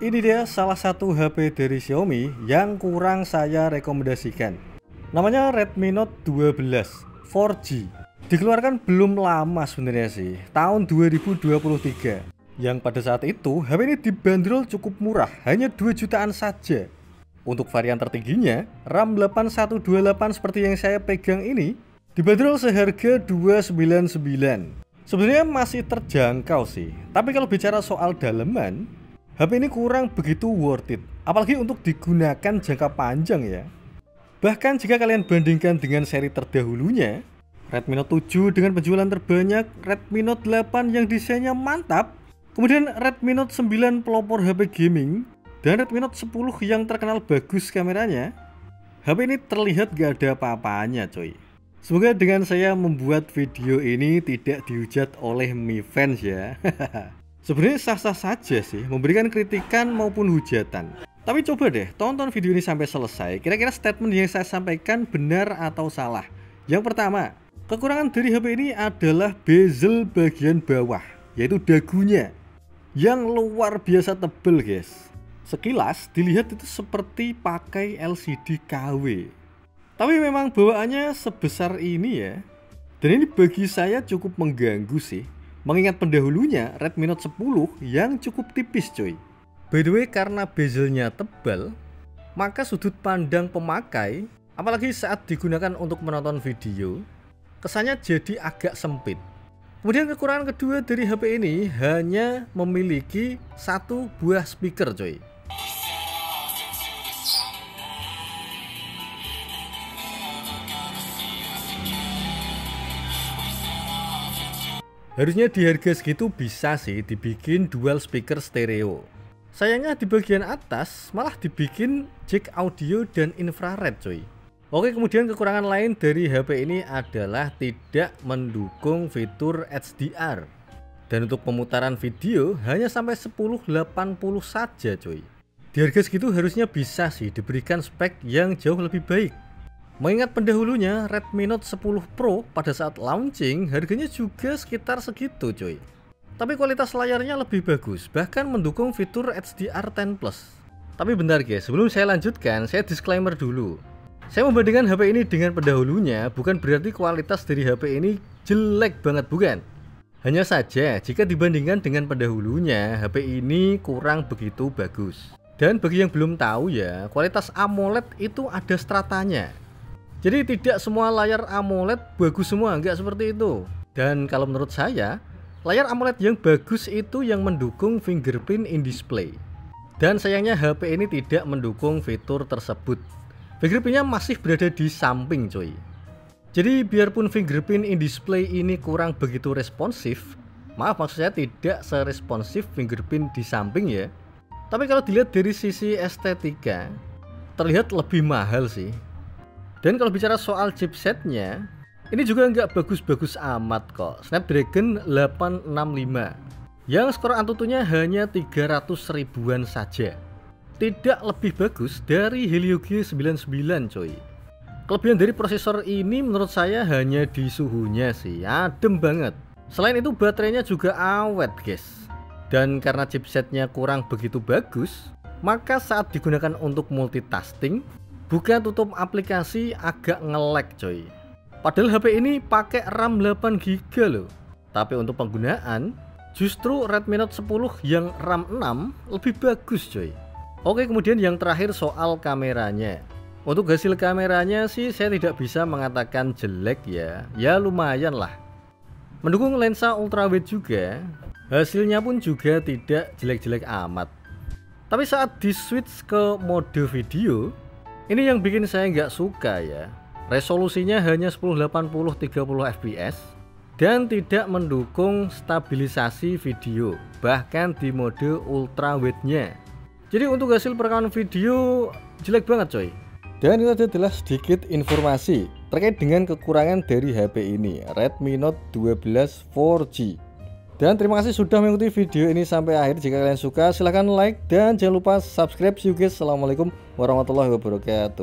Ini dia salah satu HP dari Xiaomi yang kurang saya rekomendasikan. Namanya Redmi Note 12 4G. Dikeluarkan belum lama sebenarnya sih, tahun 2023. Yang pada saat itu HP ini dibanderol cukup murah, hanya 2 jutaan saja. Untuk varian tertingginya, RAM 8128 seperti yang saya pegang ini, dibanderol seharga 299. Sebenarnya masih terjangkau sih, tapi kalau bicara soal daleman, HP ini kurang begitu worth it, apalagi untuk digunakan jangka panjang ya. Bahkan jika kalian bandingkan dengan seri terdahulunya, Redmi Note 7 dengan penjualan terbanyak, Redmi Note 8 yang desainnya mantap, kemudian Redmi Note 9 pelopor HP gaming, dan Redmi Note 10 yang terkenal bagus kameranya, HP ini terlihat gak ada apa-apanya coy. Semoga dengan saya membuat video ini tidak dihujat oleh Mi Fans ya. Sebenarnya sah-sah saja sih memberikan kritikan maupun hujatan. Tapi coba deh tonton video ini sampai selesai. Kira-kira statement yang saya sampaikan benar atau salah. Yang pertama, kekurangan dari HP ini adalah bezel bagian bawah, yaitu dagunya yang luar biasa tebal guys. Sekilas dilihat itu seperti pakai LCD KW. Tapi memang bawaannya sebesar ini ya. Dan ini bagi saya cukup mengganggu sih, mengingat pendahulunya Redmi Note 10 yang cukup tipis coy. By the way, karena bezelnya tebal, maka sudut pandang pemakai, apalagi saat digunakan untuk menonton video, kesannya jadi agak sempit. Kemudian kekurangan kedua dari HP ini hanya memiliki satu buah speaker coy. Harusnya di harga segitu bisa sih dibikin dual speaker stereo. Sayangnya di bagian atas malah dibikin jack audio dan infrared coy. Oke, kemudian kekurangan lain dari HP ini adalah tidak mendukung fitur HDR. Dan untuk pemutaran video hanya sampai 1080 saja coy. Di harga segitu harusnya bisa sih diberikan spek yang jauh lebih baik. Mengingat pendahulunya Redmi Note 10 Pro pada saat launching harganya juga sekitar segitu coy. Tapi kualitas layarnya lebih bagus, bahkan mendukung fitur HDR10+. Tapi bentar guys, sebelum saya lanjutkan, saya disclaimer dulu. Saya membandingkan HP ini dengan pendahulunya bukan berarti kualitas dari HP ini jelek banget, bukan. Hanya saja jika dibandingkan dengan pendahulunya, HP ini kurang begitu bagus. Dan bagi yang belum tahu ya, kualitas AMOLED itu ada stratanya. Jadi tidak semua layar AMOLED bagus semua, enggak seperti itu. Dan kalau menurut saya, layar AMOLED yang bagus itu yang mendukung fingerprint in display. Dan sayangnya HP ini tidak mendukung fitur tersebut. Fingerprintnya masih berada di samping coy. Jadi biarpun fingerprint in display ini kurang begitu responsif, maaf maksud saya tidak seresponsif fingerprint di samping ya. Tapi kalau dilihat dari sisi estetika, terlihat lebih mahal sih. Dan kalau bicara soal chipsetnya, ini juga nggak bagus-bagus amat kok. Snapdragon 865 yang skor Antutunya hanya 300 ribuan saja. Tidak lebih bagus dari Helio G99 coy. Kelebihan dari prosesor ini menurut saya hanya di suhunya sih, adem banget. Selain itu baterainya juga awet guys. Dan karena chipsetnya kurang begitu bagus, maka saat digunakan untuk multitasking, buka tutup aplikasi agak nge-lag coy. Padahal HP ini pakai RAM 8GB loh. Tapi untuk penggunaan, justru Redmi Note 10 yang RAM 6 lebih bagus coy. Oke, kemudian yang terakhir soal kameranya. Untuk hasil kameranya sih saya tidak bisa mengatakan jelek ya. Ya lumayan lah. Mendukung lensa ultrawide juga. Hasilnya pun juga tidak jelek-jelek amat. Tapi saat di switch ke mode video, ini yang bikin saya nggak suka ya. Resolusinya hanya 1080 30 fps dan tidak mendukung stabilisasi video, bahkan di mode ultrawide-nya. Jadi untuk hasil perekaman video jelek banget coy. Dan itu adalah sedikit informasi terkait dengan kekurangan dari HP ini, Redmi Note 12 4G. Dan terima kasih sudah mengikuti video ini sampai akhir. Jika kalian suka silahkan like dan jangan lupa subscribe. See you guys. Assalamualaikum warahmatullahi wabarakatuh.